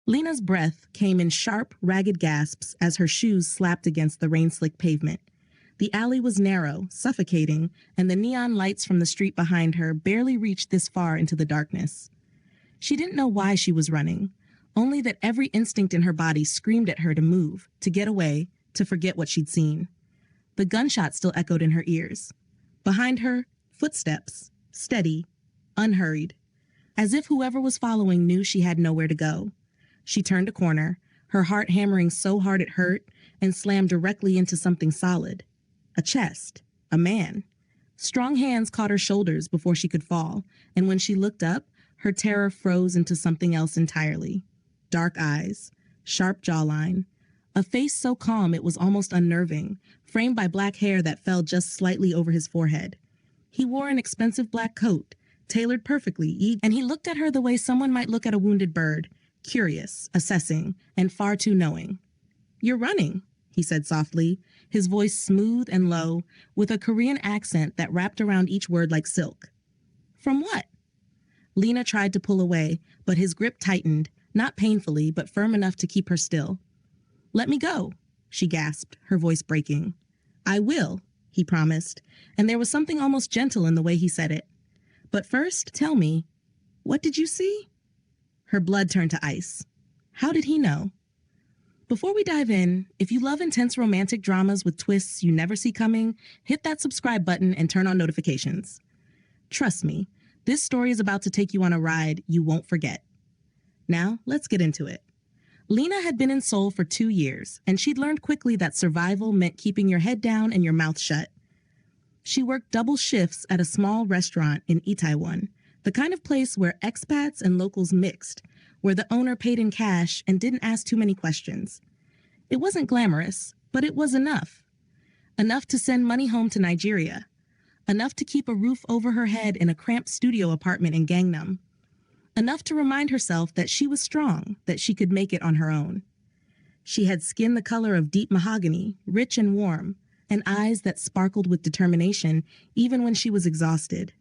Lena's breath came in sharp, ragged gasps as her shoes slapped against the rain-slick pavement. The alley was narrow, suffocating, and the neon lights from the street behind her barely reached this far into the darkness. She didn't know why she was running, only that every instinct in her body screamed at her to move, to get away, to forget what she'd seen. The gunshot still echoed in her ears. Behind her, footsteps, steady, unhurried, as if whoever was following knew she had nowhere to go. She turned a corner, her heart hammering so hard it hurt, and slammed directly into something solid. A chest, a man. Strong hands caught her shoulders before she could fall, and when she looked up, her terror froze into something else entirely. Dark eyes, sharp jawline, a face so calm it was almost unnerving, framed by black hair that fell just slightly over his forehead. He wore an expensive black coat, tailored perfectly, and he looked at her the way someone might look at a wounded bird, curious, assessing, and far too knowing. "You're running," he said softly, his voice smooth and low, with a Korean accent that wrapped around each word like silk. "From what?" Lena tried to pull away, but his grip tightened, not painfully, but firm enough to keep her still. "Let me go," she gasped, her voice breaking. "I will," he promised, and there was something almost gentle in the way he said it. "But first, tell me, what did you see?" Her blood turned to ice. How did he know? Before we dive in, if you love intense romantic dramas with twists you never see coming, hit that subscribe button and turn on notifications. Trust me, this story is about to take you on a ride you won't forget. Now, let's get into it. Lena had been in Seoul for 2 years, and she'd learned quickly that survival meant keeping your head down and your mouth shut. She worked double shifts at a small restaurant in Itaewon, the kind of place where expats and locals mixed, where the owner paid in cash and didn't ask too many questions. It wasn't glamorous, but it was enough. Enough to send money home to Nigeria. Enough to keep a roof over her head in a cramped studio apartment in Gangnam. Enough to remind herself that she was strong, that she could make it on her own. She had skin the color of deep mahogany, rich and warm, and eyes that sparkled with determination even when she was exhausted.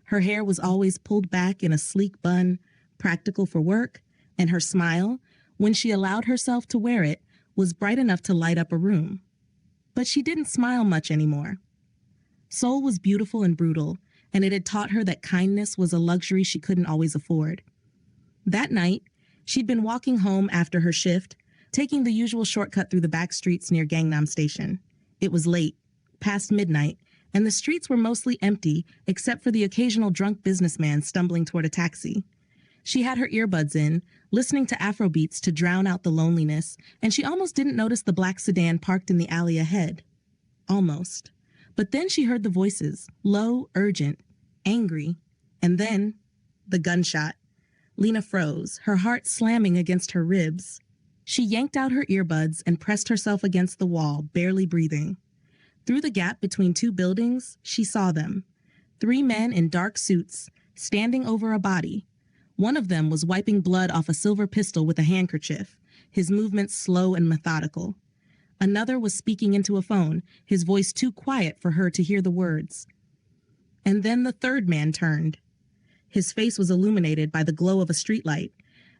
Her hair was always pulled back in a sleek bun, practical for work, and her smile, when she allowed herself to wear it, was bright enough to light up a room. But she didn't smile much anymore. Seoul was beautiful and brutal, and it had taught her that kindness was a luxury she couldn't always afford. That night, she'd been walking home after her shift, taking the usual shortcut through the back streets near Gangnam Station. It was late, past midnight, and the streets were mostly empty except for the occasional drunk businessman stumbling toward a taxi. She had her earbuds in, listening to Afrobeats to drown out the loneliness, and she almost didn't notice the black sedan parked in the alley ahead. Almost. But then she heard the voices, low, urgent, angry, and then the gunshot. Lena froze, her heart slamming against her ribs. She yanked out her earbuds and pressed herself against the wall, barely breathing. Through the gap between 2 buildings, she saw them. 3 men in dark suits, standing over a body. One of them was wiping blood off a silver pistol with a handkerchief, his movements slow and methodical. Another was speaking into a phone, his voice too quiet for her to hear the words. And then the 3rd man turned. His face was illuminated by the glow of a streetlight,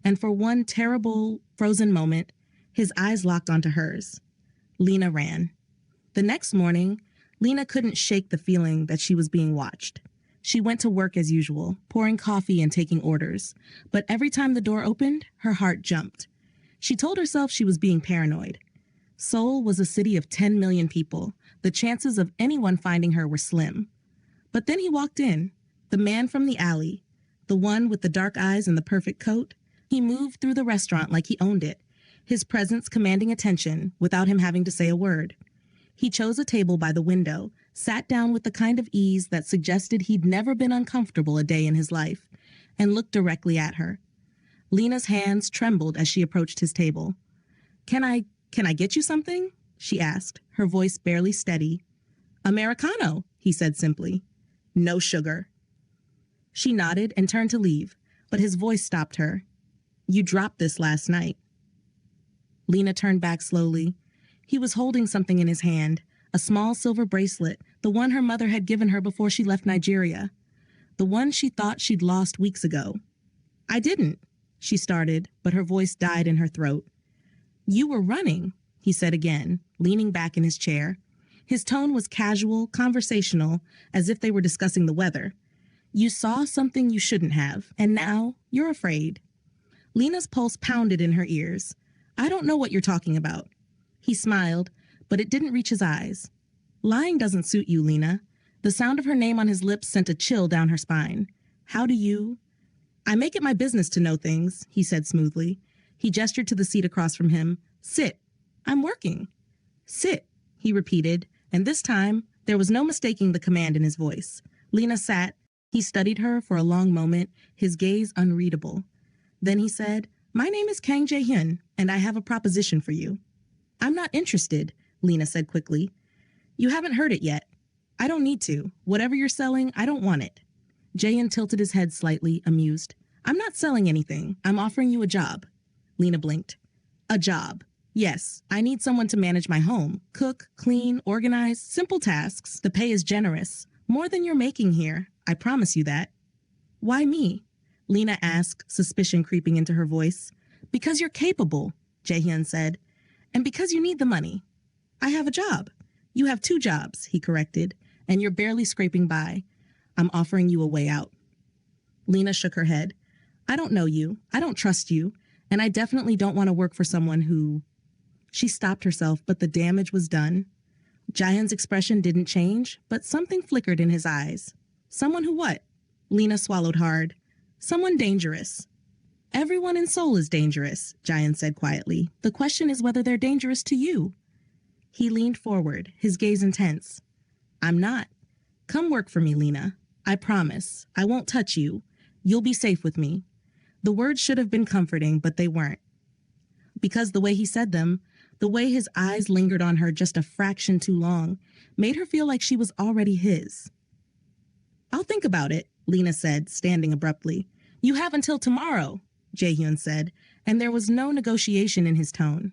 and for one terrible, frozen moment, his eyes locked onto hers. Lena ran. The next morning, Lena couldn't shake the feeling that she was being watched. She went to work as usual, pouring coffee and taking orders, but every time the door opened, her heart jumped. She told herself she was being paranoid. Seoul was a city of 10 million people. The chances of anyone finding her were slim. But then he walked in, the man from the alley, the one with the dark eyes and the perfect coat. He moved through the restaurant like he owned it, his presence commanding attention without him having to say a word. He chose a table by the window, sat down with the kind of ease that suggested he'd never been uncomfortable a day in his life, and looked directly at her. Lena's hands trembled as she approached his table. Can I get you something?" she asked, her voice barely steady. "Americano," he said simply. "No sugar." She nodded and turned to leave, but his voice stopped her. "You dropped this last night." Lena turned back slowly. He was holding something in his hand, a small silver bracelet, the one her mother had given her before she left Nigeria, the one she thought she'd lost weeks ago. "I didn't," She started, but her voice died in her throat. You were running, he said again, leaning back in his chair. His tone was casual, conversational, as if they were discussing the weather. You saw something you shouldn't have, and now you're afraid. Lena's pulse pounded in her ears. I don't know what you're talking about. He smiled, but it didn't reach his eyes. Lying doesn't suit you, Lena. The sound of her name on his lips sent a chill down her spine. How do you? I make it my business to know things, he said smoothly. He gestured to the seat across from him. Sit. I'm working. Sit, he repeated, and this time there was no mistaking the command in his voice. Lena sat. He studied her for a long moment, his gaze unreadable. Then he said, My name is Kang Jae-hyun, and I have a proposition for you. I'm not interested, Lena said quickly. You haven't heard it yet. I don't need to. Whatever you're selling, I don't want it. Jaehyun tilted his head slightly, amused. I'm not selling anything. I'm offering you a job. Lena blinked. A job. Yes, I need someone to manage my home. Cook, clean, organize, simple tasks. The pay is generous. More than you're making here. I promise you that. Why me? Lena asked, suspicion creeping into her voice. Because you're capable, Jaehyun said. And because you need the money. I have a job. You have 2 jobs, he corrected, and you're barely scraping by. I'm offering you a way out. Lena shook her head. I don't know you. I don't trust you. And I definitely don't want to work for someone who... She stopped herself, but the damage was done. Jaehyun's expression didn't change, but something flickered in his eyes. Someone who what? Lena swallowed hard. Someone dangerous. Everyone in Seoul is dangerous, Jaehyun said quietly. The question is whether they're dangerous to you. He leaned forward, his gaze intense. I'm not. Come work for me, Lena. I promise. I won't touch you. You'll be safe with me. The words should have been comforting, but they weren't. Because the way he said them, the way his eyes lingered on her just a fraction too long, made her feel like she was already his. I'll think about it, Lena said, standing abruptly. You have until tomorrow, Jaehyun said, and there was no negotiation in his tone.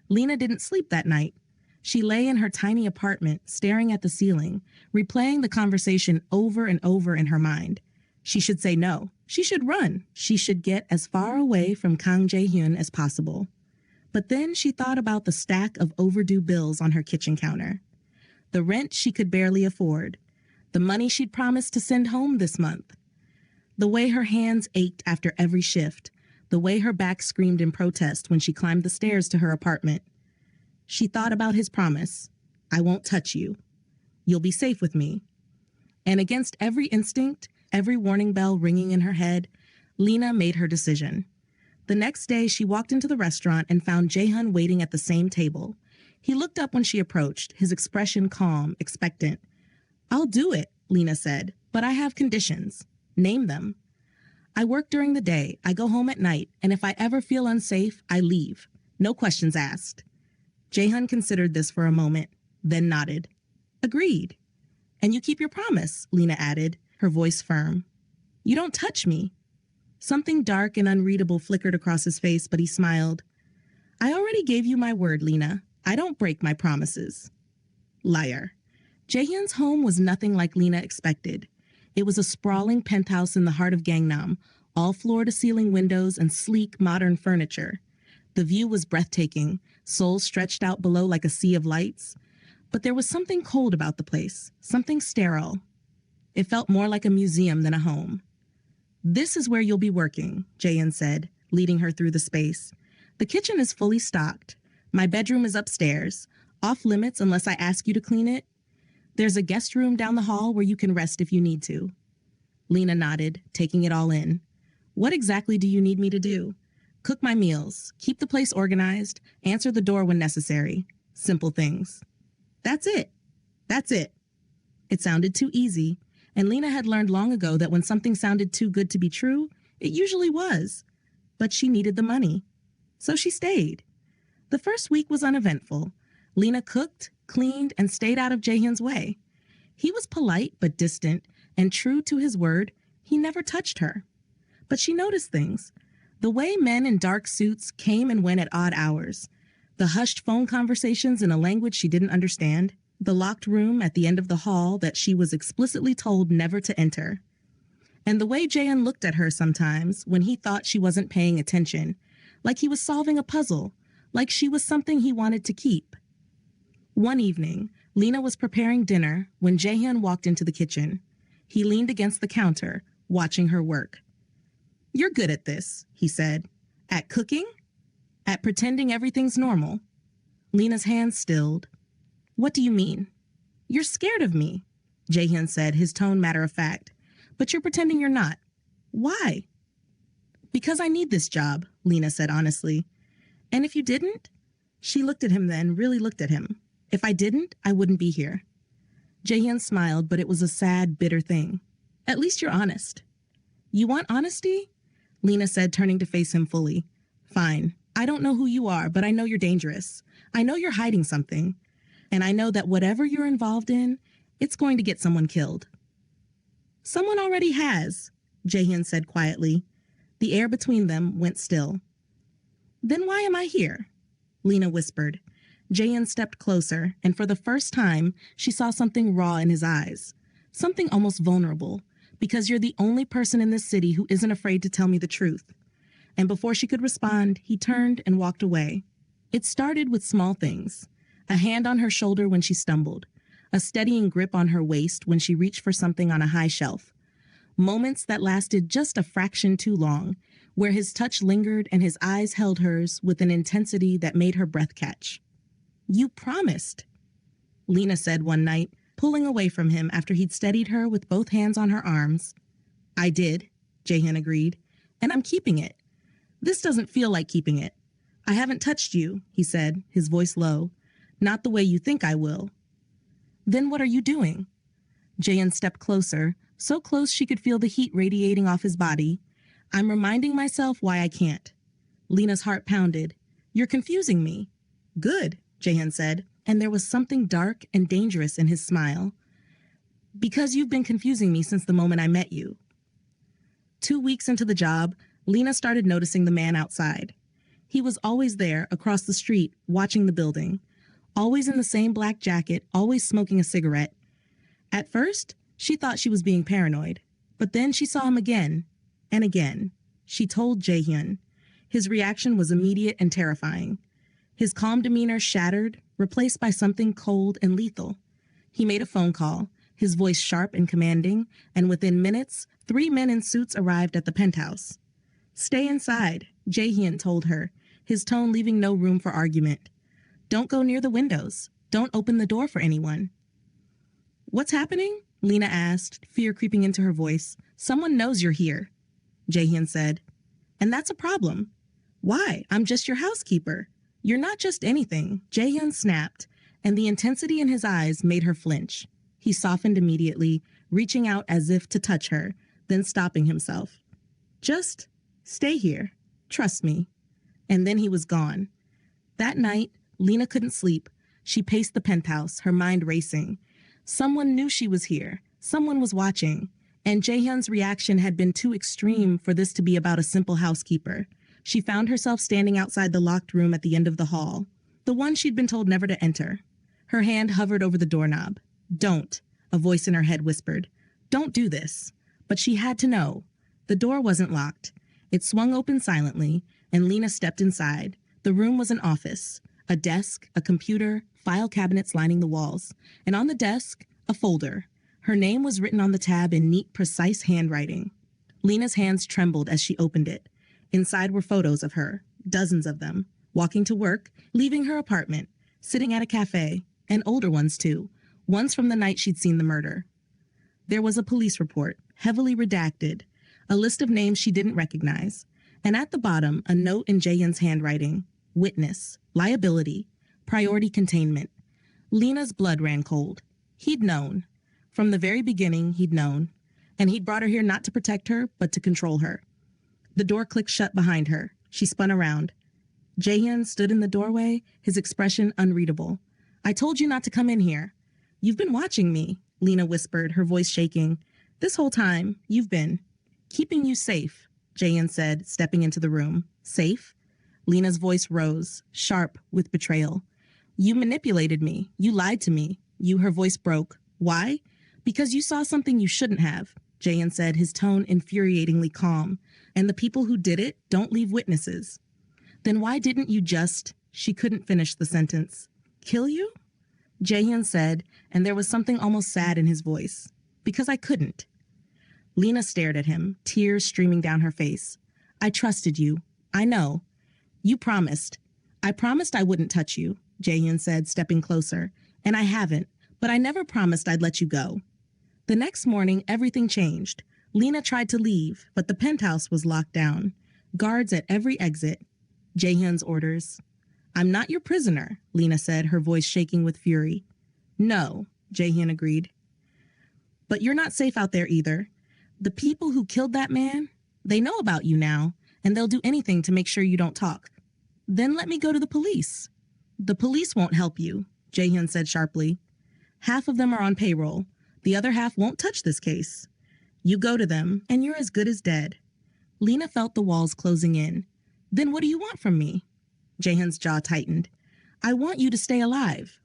Lena didn't sleep that night. She lay in her tiny apartment, staring at the ceiling, replaying the conversation over and over in her mind. She should say no. She should run. She should get as far away from Kang Jae-hyun as possible. But then she thought about the stack of overdue bills on her kitchen counter. The rent she could barely afford. The money she'd promised to send home this month. The way her hands ached after every shift. The way her back screamed in protest when she climbed the stairs to her apartment. She thought about his promise. I won't touch you. You'll be safe with me. And against every instinct, every warning bell ringing in her head, Lena made her decision. The next day, she walked into the restaurant and found Jaehyun waiting at the same table. He looked up when she approached, his expression calm, expectant. I'll do it, Lena said, but I have conditions. Name them. I work during the day, I go home at night, and if I ever feel unsafe, I leave. No questions asked. Jaehyun considered this for a moment, then nodded. Agreed. And you keep your promise, Lena added, her voice firm. You don't touch me. Something dark and unreadable flickered across his face, but he smiled. I already gave you my word, Lena. I don't break my promises. Liar. Jaehyun's home was nothing like Lena expected. It was a sprawling penthouse in the heart of Gangnam, all floor-to-ceiling windows and sleek, modern furniture. The view was breathtaking, Seoul stretched out below like a sea of lights. But there was something cold about the place, something sterile. It felt more like a museum than a home. This is where you'll be working, Jaehyun said, leading her through the space. The kitchen is fully stocked. My bedroom is upstairs, off limits unless I ask you to clean it. There's a guest room down the hall where you can rest if you need to. Lena nodded, taking it all in. What exactly do you need me to do? Cook my meals, keep the place organized, answer the door when necessary. Simple things. That's it. That's it. It sounded too easy, and Lena had learned long ago that when something sounded too good to be true, it usually was. But she needed the money. So she stayed. The first week was uneventful. Lena cooked, cleaned, and stayed out of Jaehyun's way. He was polite but distant, and true to his word, he never touched her. But she noticed things. The way men in dark suits came and went at odd hours. The hushed phone conversations in a language she didn't understand. The locked room at the end of the hall that she was explicitly told never to enter. And the way Jaehyun looked at her sometimes when he thought she wasn't paying attention, like he was solving a puzzle, like she was something he wanted to keep. One evening, Lena was preparing dinner when Jaehyun walked into the kitchen. He leaned against the counter, watching her work. "You're good at this," he said. "At cooking? At pretending everything's normal?" Lena's hands stilled. "What do you mean?" "You're scared of me," Jaehyun said, his tone matter-of-fact. "But you're pretending you're not. Why?" "Because I need this job," Lena said honestly. "And if you didn't?" She looked at him then, really looked at him. "If I didn't, I wouldn't be here." Jaehyun smiled, but it was a sad, bitter thing. "At least you're honest." "You want honesty?" Lena said, turning to face him fully. "Fine. I don't know who you are, but I know you're dangerous. I know you're hiding something. And I know that whatever you're involved in, it's going to get someone killed." "Someone already has," Jaehyun said quietly. The air between them went still. "Then why am I here?" Lena whispered. Jaehyun stepped closer, and for the first time, she saw something raw in his eyes. Something almost vulnerable, because you're the only person in this city who isn't afraid to tell me the truth. And before she could respond, he turned and walked away. It started with small things. A hand on her shoulder when she stumbled. A steadying grip on her waist when she reached for something on a high shelf. Moments that lasted just a fraction too long, where his touch lingered and his eyes held hers with an intensity that made her breath catch. "You promised," Lena said one night, pulling away from him after he'd steadied her with both hands on her arms. "I did," Jaehyun agreed, "and I'm keeping it. This doesn't feel like keeping it. I haven't touched you," he said, his voice low. "Not the way you think I will." "Then what are you doing?" Jaehyun stepped closer, so close she could feel the heat radiating off his body. "I'm reminding myself why I can't." Lena's heart pounded. "You're confusing me." "Good," Jaehyun said, and there was something dark and dangerous in his smile. "Because you've been confusing me since the moment I met you." 2 weeks into the job, Lena started noticing the man outside. He was always there, across the street, watching the building. Always in the same black jacket, always smoking a cigarette. At first, she thought she was being paranoid. But then she saw him again, and again. She told Jaehyun. His reaction was immediate and terrifying. His calm demeanor shattered, replaced by something cold and lethal. He made a phone call, his voice sharp and commanding, and within minutes, 3 men in suits arrived at the penthouse. "Stay inside," Jaehyun told her, his tone leaving no room for argument. "Don't go near the windows. Don't open the door for anyone." "What's happening?" Lena asked, fear creeping into her voice. "Someone knows you're here," Jaehyun said. "And that's a problem." "Why? I'm just your housekeeper." "You're not just anything," Jaehyun snapped, and the intensity in his eyes made her flinch. He softened immediately, reaching out as if to touch her, then stopping himself. "Just stay here. Trust me." And then he was gone. That night, Lena couldn't sleep. She paced the penthouse, her mind racing. Someone knew she was here. Someone was watching. And Jaehyun's reaction had been too extreme for this to be about a simple housekeeper. She found herself standing outside the locked room at the end of the hall, the one she'd been told never to enter. Her hand hovered over the doorknob. "Don't," a voice in her head whispered. "Don't do this." But she had to know. The door wasn't locked. It swung open silently, and Lena stepped inside. The room was an office. A desk, a computer, file cabinets lining the walls. And on the desk, a folder. Her name was written on the tab in neat, precise handwriting. Lena's hands trembled as she opened it. Inside were photos of her, dozens of them, walking to work, leaving her apartment, sitting at a cafe, and older ones too, ones from the night she'd seen the murder. There was a police report, heavily redacted, a list of names she didn't recognize, and at the bottom, a note in Jaehyun's handwriting: witness, liability, priority containment. Lena's blood ran cold. He'd known. From the very beginning, he'd known. And he'd brought her here not to protect her, but to control her. The door clicked shut behind her. She spun around. Jaehyun stood in the doorway, his expression unreadable. "I told you not to come in here." "You've been watching me," Lena whispered, her voice shaking. "This whole time, you've been." "Keeping you safe," Jaehyun said, stepping into the room. "Safe?" Lena's voice rose, sharp with betrayal. "You manipulated me. You lied to me. Her voice broke. Why? Because you saw something you shouldn't have. Jaehyun said, his tone infuriatingly calm. And the people who did it don't leave witnesses. Then why didn't you just... She couldn't finish the sentence. Kill you? Jaehyun said, and there was something almost sad in his voice. Because I couldn't. Lena stared at him, tears streaming down her face. I trusted you. I know. You promised. I promised I wouldn't touch you, Jaehyun said, stepping closer. And I haven't, but I never promised I'd let you go. The next morning, everything changed. Lena tried to leave, but the penthouse was locked down. Guards at every exit. Jaehyun's orders. I'm not your prisoner, Lena said, her voice shaking with fury. No, Jaehyun agreed. But you're not safe out there either. The people who killed that man, they know about you now, and they'll do anything to make sure you don't talk. Then let me go to the police. The police won't help you, Jaehyun said sharply. Half of them are on payroll. The other half won't touch this case. You go to them, and you're as good as dead. Lena felt the walls closing in. Then what do you want from me? Jaehyun's jaw tightened. I want you to stay alive.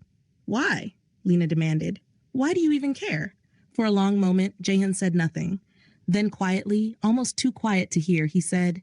Why? Lena demanded. Why do you even care? For a long moment, Jaehyun said nothing. Then quietly, almost too quiet to hear, he said,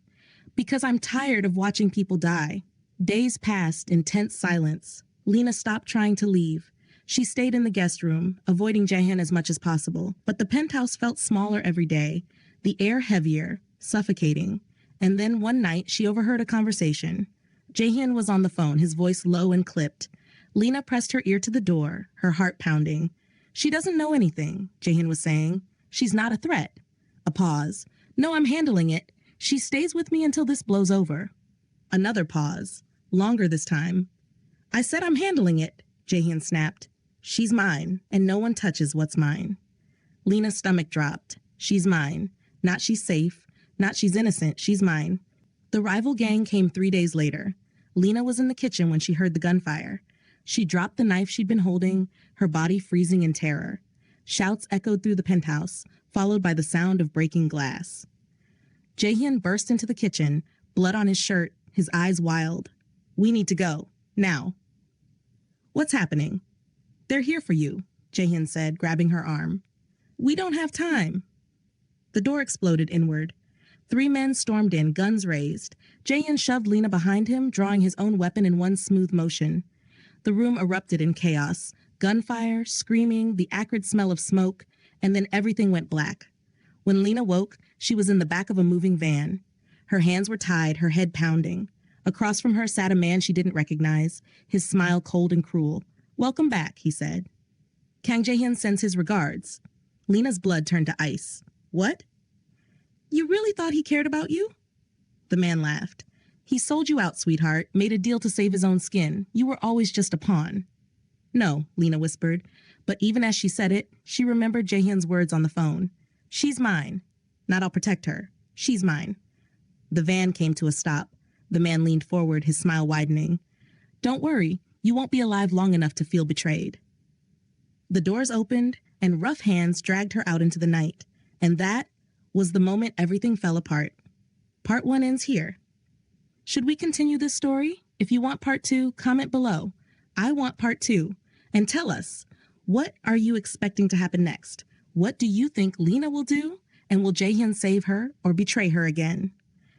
Because I'm tired of watching people die. Days passed in tense silence. Lena stopped trying to leave. She stayed in the guest room, avoiding Jaehyun as much as possible. But the penthouse felt smaller every day, the air heavier, suffocating. And then one night, she overheard a conversation. Jaehyun was on the phone, his voice low and clipped. Lena pressed her ear to the door, her heart pounding. She doesn't know anything, Jaehyun was saying. She's not a threat. A pause. No, I'm handling it. She stays with me until this blows over. Another pause. Longer this time. I said I'm handling it, Jaehyun snapped. She's mine, and no one touches what's mine. Lena's stomach dropped. She's mine. Not she's safe. Not she's innocent. She's mine. The rival gang came 3 days later. Lena was in the kitchen when she heard the gunfire. She dropped the knife she'd been holding, her body freezing in terror. Shouts echoed through the penthouse, followed by the sound of breaking glass. Jaehyun burst into the kitchen, blood on his shirt, his eyes wild. We need to go. Now. What's happening? They're here for you, Jaehyun said, grabbing her arm. We don't have time. The door exploded inward. 3 men stormed in, guns raised. Jaehyun shoved Lena behind him, drawing his own weapon in one smooth motion. The room erupted in chaos. Gunfire, screaming, the acrid smell of smoke, and then everything went black. When Lena woke, she was in the back of a moving van. Her hands were tied, her head pounding. Across from her sat a man she didn't recognize, his smile cold and cruel. Welcome back, he said. Kang Jaehyun sends his regards. Lena's blood turned to ice. What? You really thought he cared about you? The man laughed. He sold you out, sweetheart, made a deal to save his own skin. You were always just a pawn. No, Lena whispered, but even as she said it, she remembered Jaehyun's words on the phone. She's mine. Not I'll protect her. She's mine. The van came to a stop. The man leaned forward, his smile widening. Don't worry, you won't be alive long enough to feel betrayed. The doors opened, and rough hands dragged her out into the night. And that was the moment everything fell apart. Part 1 ends here. Should we continue this story? If you want part 2, comment below. I want part 2. And tell us, what are you expecting to happen next? What do you think Lena will do? And will Jaehyun save her or betray her again?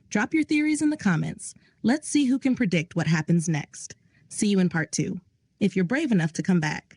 Drop your theories in the comments. Let's see who can predict what happens next. See you in part 2. If you're brave enough to come back.